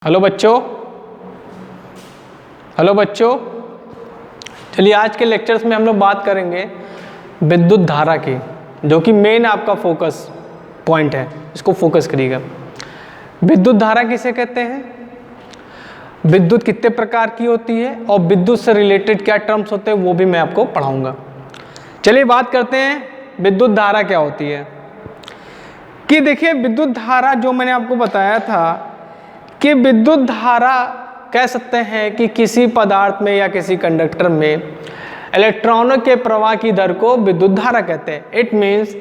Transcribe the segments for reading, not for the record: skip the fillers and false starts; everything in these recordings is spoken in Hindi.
हेलो बच्चों, चलिए आज के लेक्चर्स में हम लोग बात करेंगे विद्युत धारा की, जो कि मेन आपका फोकस पॉइंट है। इसको फोकस करिएगा। विद्युत धारा किसे कहते हैं, विद्युत कितने प्रकार की होती है और विद्युत से रिलेटेड क्या टर्म्स होते हैं वो भी मैं आपको पढ़ाऊंगा। चलिए बात करते हैं विद्युत धारा क्या होती है। कि देखिए विद्युत धारा जो मैंने आपको बताया था कि विद्युत धारा कह सकते हैं कि किसी पदार्थ में या किसी कंडक्टर में इलेक्ट्रॉनों के प्रवाह की दर को विद्युत धारा कहते हैं। इट मीन्स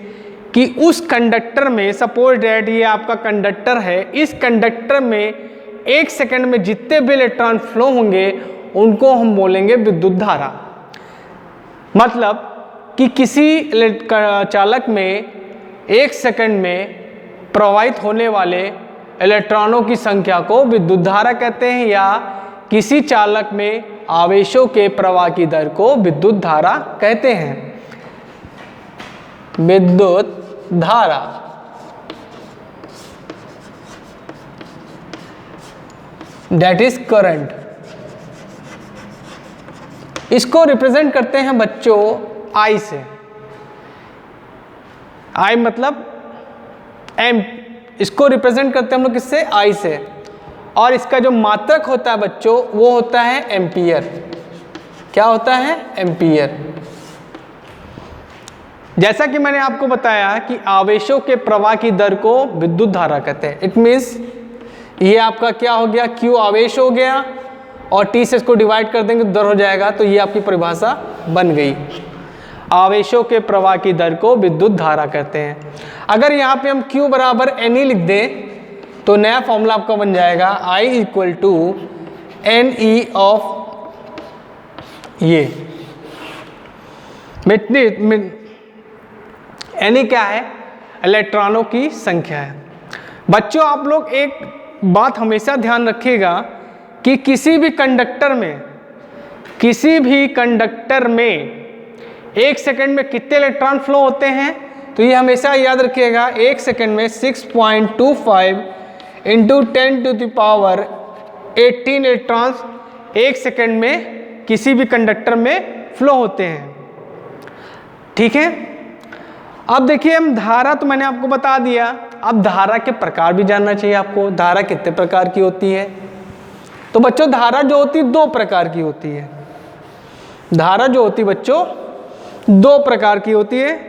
कि उस कंडक्टर में, सपोज डैट ये आपका कंडक्टर है, इस कंडक्टर में एक सेकंड में जितने भी इलेक्ट्रॉन फ्लो होंगे उनको हम बोलेंगे विद्युत धारा। मतलब कि किसी चालक में एक सेकंड में प्रवाहित होने वाले इलेक्ट्रॉनों की संख्या को विद्युत धारा कहते हैं, या किसी चालक में आवेशों के प्रवाह की दर को विद्युत धारा कहते हैं। विद्युत धारा दैट इज करंट। इसको रिप्रेजेंट करते हैं बच्चों आई से। आई मतलब एम, इसको रिप्रेजेंट करते हैं हम लोग किससे, आई से। और इसका जो मात्रक होता है बच्चों वो होता है एम्पियर। क्या होता है, एम्पियर। जैसा कि मैंने आपको बताया कि आवेशों के प्रवाह की दर को विद्युत धारा कहते हैं। इट मीन्स ये आपका क्या हो गया, Q आवेश हो गया और T से इसको डिवाइड कर देंगे तो दर हो जाएगा। तो ये आपकी परिभाषा बन गई। आवेशों के प्रवाह की दर को विद्युत धारा कहते हैं। अगर यहाँ पे हम Q बराबर NE लिख दें तो नया फॉर्मूला आपका बन जाएगा I equal to NE of ये NE क्या है, इलेक्ट्रॉनों की संख्या है। बच्चों आप लोग एक बात हमेशा ध्यान रखिएगा कि किसी भी कंडक्टर में एक सेकंड में कितने इलेक्ट्रॉन फ्लो होते हैं। तो ये हमेशा याद रखिएगा, एक सेकंड में 6.25 इंटू 10⁻18 इलेक्ट्रॉन्स एक सेकंड में किसी भी कंडक्टर में फ्लो होते हैं। ठीक है। अब देखिए हम धारा तो मैंने आपको बता दिया। अब धारा के प्रकार भी जानना चाहिए आपको। धारा कितने प्रकार की होती है। तो बच्चों धारा जो होती है दो प्रकार की होती है। धारा जो होती है बच्चों दो प्रकार की होती है।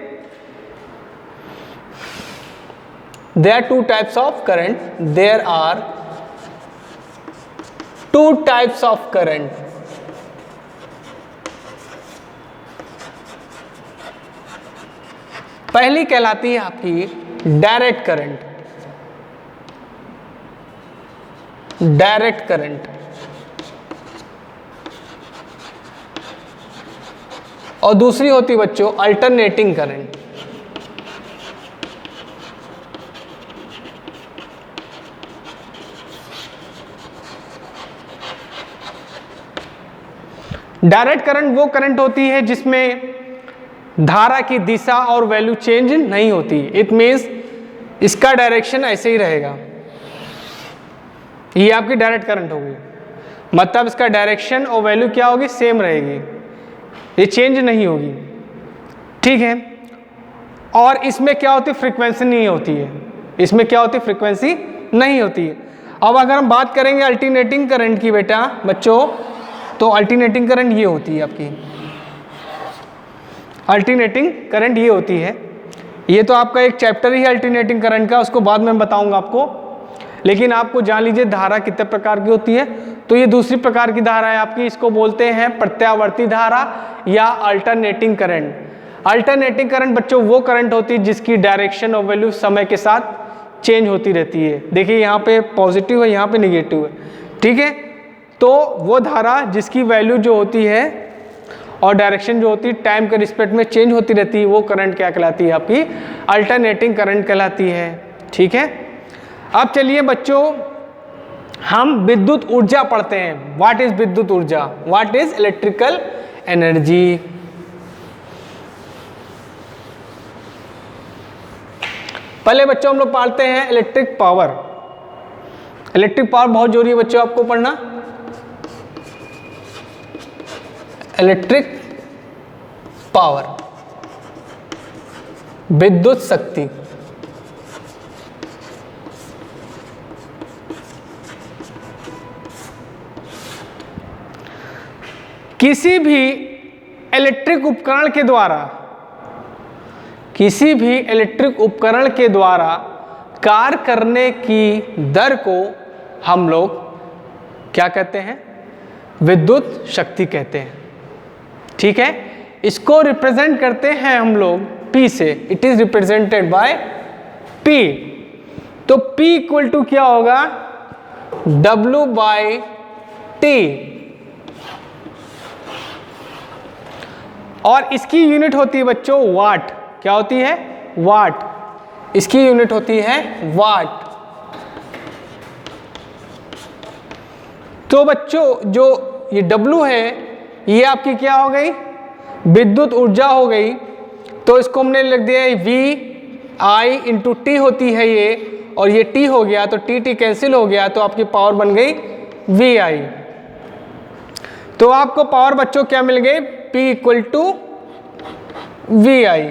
There are two types of current. There are two types of current. पहली कहलाती है आपकी डायरेक्ट करंट। डायरेक्ट करंट और दूसरी होती है बच्चों अल्टरनेटिंग करंट। डायरेक्ट करंट वो करंट होती है जिसमें धारा की दिशा और वैल्यू चेंज नहीं होती। इट मीन्स इसका डायरेक्शन ऐसे ही रहेगा। ये आपकी डायरेक्ट करंट होगी, मतलब इसका डायरेक्शन और वैल्यू क्या होगी, सेम रहेगी, ये चेंज नहीं होगी। ठीक है। और इसमें क्या होती है, फ्रीक्वेंसी नहीं होती है। इसमें क्या होती है, फ्रीक्वेंसी नहीं होती है। अब अगर हम बात करेंगे अल्टरनेटिंग करंट की बेटा बच्चों, तो अल्टरनेटिंग करंट ये होती है आपकी। अल्टरनेटिंग करंट ये होती है। ये तो आपका एक चैप्टर ही है अल्टरनेटिंग करंट का, उसको बाद में बताऊंगा आपको। लेकिन आपको जान लीजिए धारा कितने प्रकार की होती है। तो ये दूसरी प्रकार की धारा है आपकी। इसको बोलते हैं प्रत्यावर्ती धारा या अल्टरनेटिंग करंट। अल्टरनेटिंग करंट बच्चों वो करंट होती है जिसकी डायरेक्शन और वैल्यू समय के साथ चेंज होती रहती है। देखिए यहाँ पे पॉजिटिव है, यहाँ पे निगेटिव है। ठीक है। तो वो धारा जिसकी वैल्यू जो होती है और डायरेक्शन जो होती है टाइम के रिस्पेक्ट में चेंज होती रहती है, वो करंट क्या कहलाती है, आपकी अल्टरनेटिंग करंट कहलाती है। ठीक है। अब चलिए बच्चों हम विद्युत ऊर्जा पढ़ते हैं। व्हाट इज विद्युत ऊर्जा, व्हाट इज इलेक्ट्रिकल एनर्जी। पहले बच्चों हम लोग पढ़ते हैं इलेक्ट्रिक पावर। इलेक्ट्रिक पावर बहुत जरूरी है बच्चों आपको पढ़ना। इलेक्ट्रिक पावर, विद्युत शक्ति। किसी भी इलेक्ट्रिक उपकरण के द्वारा, किसी भी इलेक्ट्रिक उपकरण के द्वारा कार्य करने की दर को हम लोग क्या कहते हैं? विद्युत शक्ति कहते हैं। ठीक है, इसको रिप्रेजेंट करते हैं हम लोग P से। It is represented by P। तो P इक्वल टू क्या होगा? W by T। और इसकी यूनिट होती है बच्चों वाट। क्या होती है? वाट। इसकी यूनिट होती है वाट। तो बच्चों जो ये W है ये आपकी क्या हो गई? विद्युत ऊर्जा हो गई। तो इसको हमने लिख दिया VI इंटू टी होती है ये, और ये T हो गया तो T कैंसिल हो गया, तो आपकी पावर बन गई VI। तो आपको पावर बच्चों क्या मिल गई? P equal to VI।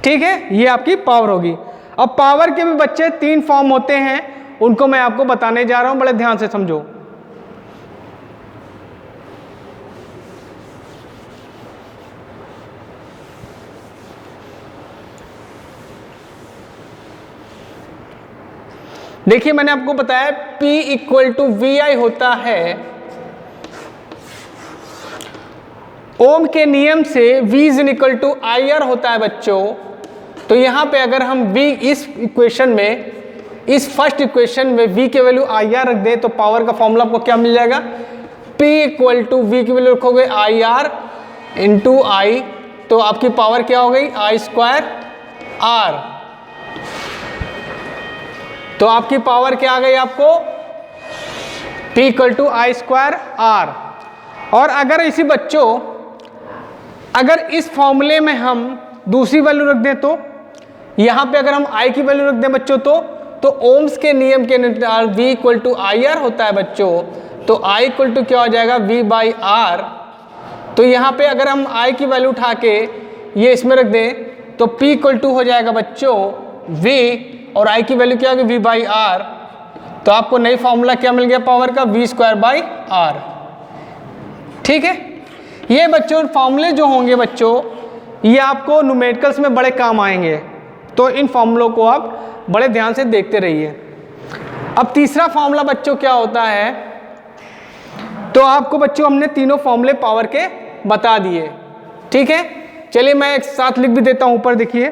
ठीक है, ये आपकी पावर होगी। अब पावर के भी बच्चे 3 फॉर्म होते हैं, उनको मैं आपको बताने जा रहा हूं, बड़े ध्यान से समझो। देखिए मैंने आपको बताया P इक्वल टू VI होता है ओम के नियम से V is equal to IR होता है बच्चों। तो यहां पे अगर हम V इस इक्वेशन में, इस फर्स्ट इक्वेशन में V की वैल्यू IR रख दें तो पावर का फॉर्मूला आपको क्या मिल जाएगा? P इक्वल टू V की वैल्यू रखोगे IR इंटू I, तो आपकी पावर क्या हो गई? I square R। तो आपकी पावर क्या आ गई आपको? P equal to I square R। और अगर इसी बच्चों, अगर इस फॉर्मूले में हम दूसरी वैल्यू रख दें तो यहां पे अगर हम I की वैल्यू रख दें बच्चों तो ओम्स के नियम के अनुसार V इक्वल टू IR होता है बच्चों। तो I इक्वल टू क्या हो जाएगा? V by R। तो यहां पे अगर हम I की वैल्यू उठा के ये इसमें रख दें तो P इक्वल टू हो जाएगा बच्चों V, और I की वैल्यू क्या होगी? V by R। तो आपको नई फॉर्मूला क्या मिल गया पावर का? V square by R। ठीक है, ये बच्चों फॉर्मूले जो होंगे बच्चों ये आपको न्यूमेरिकल्स में बड़े काम आएंगे, तो इन फॉर्मूलों को आप बड़े ध्यान से देखते रहिए। अब तीसरा फॉर्मूला बच्चों क्या होता है? तो आपको बच्चों हमने तीनों फॉर्मूले पावर के बता दिए। ठीक है, चलिए मैं एक साथ लिख भी देता हूं, ऊपर देखिए।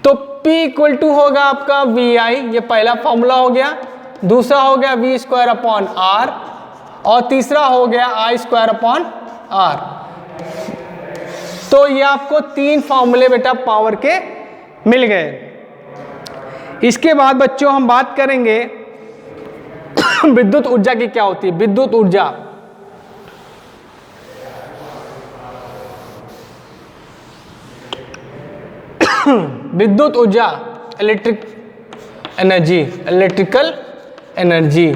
तो P इक्वल टू होगा आपका VI, ये पहला फॉर्मूला हो गया। दूसरा हो गया V स्क्वायर अपॉन R, और तीसरा हो गया I स्क्वायर अपॉन R। तो ये आपको 3 फॉर्मूले बेटा पावर के मिल गए। इसके बाद बच्चों हम बात करेंगे विद्युत ऊर्जा की क्या होती है। विद्युत ऊर्जा, विद्युत ऊर्जा, इलेक्ट्रिक एनर्जी, इलेक्ट्रिकल एनर्जी।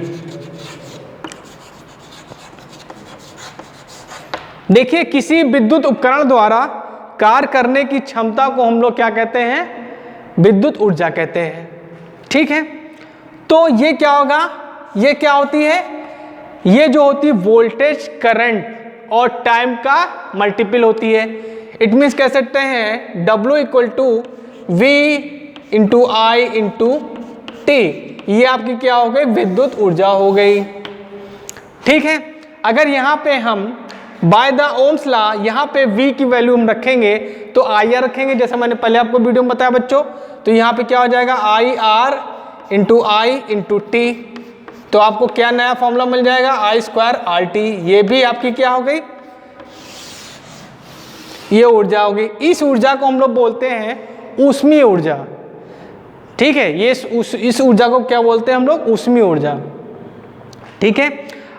देखिए किसी विद्युत उपकरण द्वारा कार्य करने की क्षमता को हम लोग क्या कहते हैं? विद्युत ऊर्जा कहते हैं। ठीक है, तो ये क्या होगा? ये क्या होती है? ये जो होती है वोल्टेज, करंट और टाइम का मल्टीपल होती है। इट मीन्स कह सकते हैं W equal to V into I into T। ये आपकी क्या हो गई? विद्युत ऊर्जा हो गई। ठीक है, अगर यहाँ पे हम बाय द ओम्स लॉ यहाँ पे V की वैल्यू हम रखेंगे तो IR रखेंगे, जैसा मैंने पहले आपको वीडियो में बताया बच्चों। तो यहाँ पे क्या हो जाएगा? IR into I into T। तो आपको क्या नया फॉर्मूला मिल जाएगा? I square RT। ये भी आपकी क्या हो गई? ये ऊर्जा हो गई। इस ऊर्जा को हम लोग बोलते हैं ऊष्मीय ऊर्जा। ठीक है, ये इस ऊर्जा को क्या बोलते हैं हम लोग? ऊष्मीय ऊर्जा। ठीक है,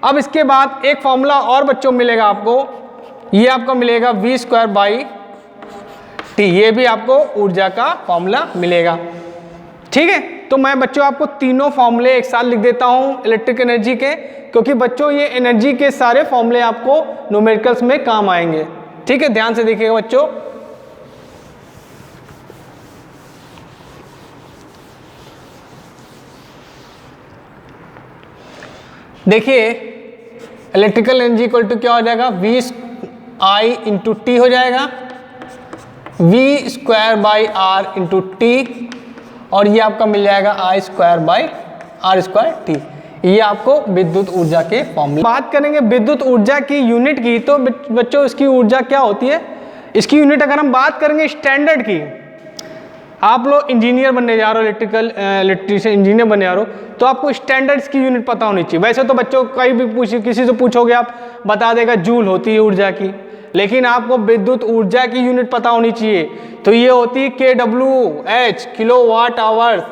अब इसके बाद एक फॉर्मूला और बच्चों मिलेगा आपको, ये आपको मिलेगा V स्क्वायर बाई T। ये भी आपको ऊर्जा का फॉर्मूला मिलेगा। ठीक है, तो मैं बच्चों आपको तीनों फॉर्मूले एक साथ लिख देता हूँ इलेक्ट्रिक एनर्जी के, क्योंकि बच्चों ये एनर्जी के सारे फॉर्मूले आपको न्यूमेरिकल्स में काम आएंगे। ठीक है, ध्यान से देखिएगा बच्चों। देखिए इलेक्ट्रिकल एनर्जी इक्वल टू क्या हो जाएगा, वी आई इंटू टी हो जाएगा, v square by r into t, और ये आपका मिल जाएगा I square by r square t. ये आपको विद्युत ऊर्जा के फॉर्मूले। बात करेंगे विद्युत ऊर्जा की यूनिट की, तो बच्चों इसकी ऊर्जा क्या होती है, इसकी यूनिट अगर हम बात करेंगे स्टैंडर्ड की, आप लोग इंजीनियर बनने जा रहे हो, इलेक्ट्रिशियन इंजीनियर बनने जा रहे हो, तो आपको स्टैंडर्ड्स की यूनिट पता होनी चाहिए। वैसे तो बच्चों कहीं भी किसी से पूछोगे आप बता देगा जूल होती है ऊर्जा की, लेकिन आपको विद्युत ऊर्जा की यूनिट पता होनी चाहिए। तो ये होती है kWh, किलोवाट आवर्स।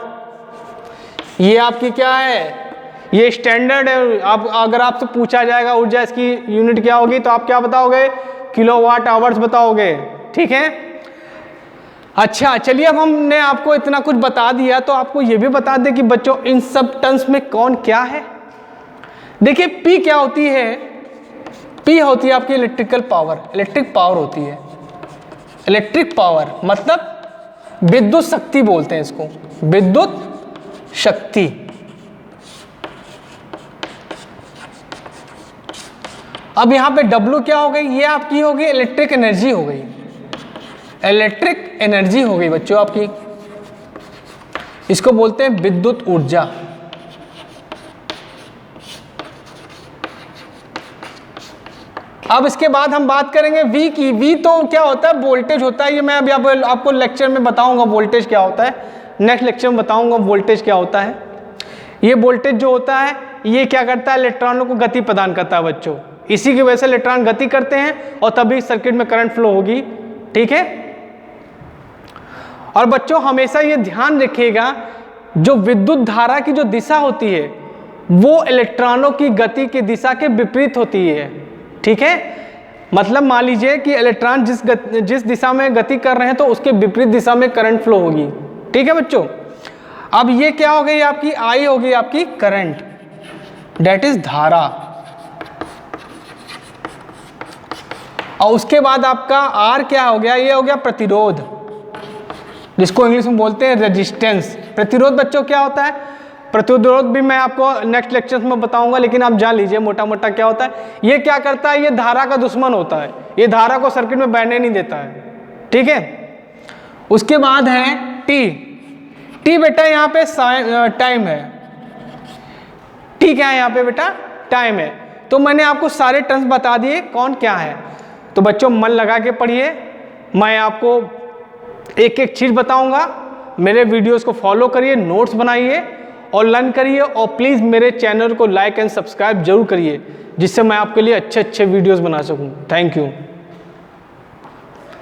ये आपकी क्या है, ये स्टैंडर्ड है। आप अगर आपसे पूछा जाएगा ऊर्जा इसकी यूनिट क्या होगी, तो आप क्या बताओगे, किलोवाट आवर्स बताओगे। ठीक है, अच्छा चलिए, अब हमने आपको इतना कुछ बता दिया, तो आपको ये भी बता दें कि बच्चों इन सब टर्म्स में कौन क्या है। देखिए P क्या होती है, P होती है आपकी इलेक्ट्रिकल पावर, इलेक्ट्रिक पावर होती है। इलेक्ट्रिक पावर मतलब विद्युत शक्ति बोलते हैं इसको, विद्युत शक्ति। अब यहां पे W क्या हो गई, ये आपकी हो गई इलेक्ट्रिक एनर्जी हो गई, इलेक्ट्रिक एनर्जी हो गई बच्चों आपकी। इसको बोलते हैं विद्युत ऊर्जा। अब इसके बाद हम बात करेंगे V की। V तो क्या होता है, वोल्टेज होता है। ये मैं अभी आपको लेक्चर में बताऊंगा वोल्टेज क्या होता है, नेक्स्ट लेक्चर में बताऊंगा वोल्टेज क्या होता है। ये वोल्टेज जो होता है ये क्या करता है, इलेक्ट्रॉनों को गति प्रदान करता है बच्चों। इसी की वजह से इलेक्ट्रॉन गति करते हैं और तभी सर्किट में करंट फ्लो होगी। ठीक है, और बच्चों हमेशा ये ध्यान रखिएगा, जो विद्युत धारा की जो दिशा होती है वो इलेक्ट्रॉनों की गति की दिशा के विपरीत होती है। ठीक है, मतलब मान लीजिए कि इलेक्ट्रॉन जिस दिशा में गति कर रहे हैं तो उसके विपरीत दिशा में करंट फ्लो होगी। ठीक है बच्चों, अब ये क्या हो गई आपकी, आई हो गई आपकी करंट, डेट इज धारा। और उसके बाद आपका आर क्या हो गया, ये हो गया प्रतिरोध, जिसको इंग्लिश में बोलते हैं रेजिस्टेंस। प्रतिरोध बच्चों क्या होता है, प्रतिरोध भी मैं आपको नेक्स्ट लेक्चर में बताऊंगा, लेकिन आप जान लीजिए मोटा मोटा क्या होता है। ये क्या करता है, ये धारा का दुश्मन होता है, ये धारा को सर्किट में बहने नहीं देता है। ठीक है, उसके बाद है टी। टी बेटा यहाँ पे टाइम है। टी क्या है यहाँ पे बेटा, टाइम है। तो मैंने आपको सारे टर्म्स बता दिए कौन क्या है। तो बच्चों मन लगा के पढ़िए, मैं आपको एक एक चीज बताऊंगा। मेरे वीडियोस को फॉलो करिए, नोट्स बनाइए और लर्न करिए, और प्लीज़ मेरे चैनल को लाइक एंड सब्सक्राइब जरूर करिए, जिससे मैं आपके लिए अच्छे अच्छे वीडियोस बना सकूं। Thank you.